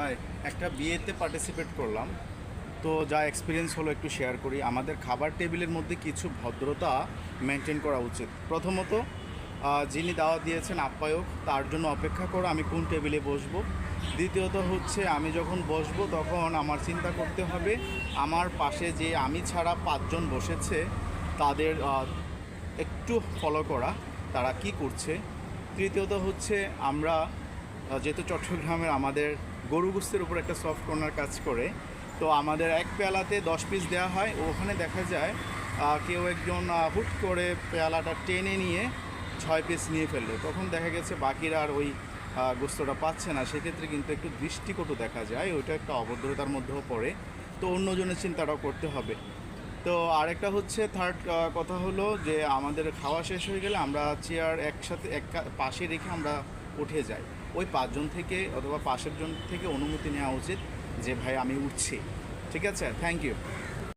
High, একটা বিয়েতে participate করলাম। তো যা এক্সপিরিয়েন্স হলো একটু শেয়ার করি। আমাদের খাবার টেবিলের মধ্যে কিছু ভদ্রতা মেনটেন করা উচিত। প্রথমত, যিনি দাওয়াত দিয়েছেন আপ্যায়ক, তার জন্য অপেক্ষা করো আমি কোন টেবিলে বসবো। দ্বিতীয়ত হচ্ছে, আমি যখন বসবো তখন আমার চিন্তা করতে হবে আমার পাশে যে আমি ছাড়া পাঁচজন বসেছে তাদের একটু ফলো করা, তারা কি করছে। তৃতীয়ত হচ্ছে, আমরা যেহেতু চট্টগ্রামের আমাদের গরু গোস্তের উপর একটা সফট কর্নার কাজ করে, তো আমাদের এক পেয়ালাতে 10 পিস দেওয়া হয়। ওখানে দেখা যায় কেউ একজন হুট করে পেয়ালাটা টেনে নিয়ে 6 পিস নিয়ে ফেললো, তখন দেখা গেছে বাকিরা আর ওই গোস্তটা পাচ্ছে না। সেক্ষেত্রে কিন্তু একটু দৃষ্টিকটু দেখা যায়, ওইটা একটা অভদ্রতার মধ্যেও পড়ে। তো অন্যজনের চিন্তাটাও করতে হবে। তো আরেকটা হচ্ছে থার্ড কথা হলো যে আমাদের খাওয়া শেষ হয়ে গেলে আমরা চেয়ার একসাথে পাশে রেখে আমরা উঠে যাই। ওই পাঁচজন থেকে অথবা পাশের জন থেকে অনুমতি নেওয়া উচিত যে ভাই আমি উঠছি। ঠিক আছে, থ্যাংক ইউ।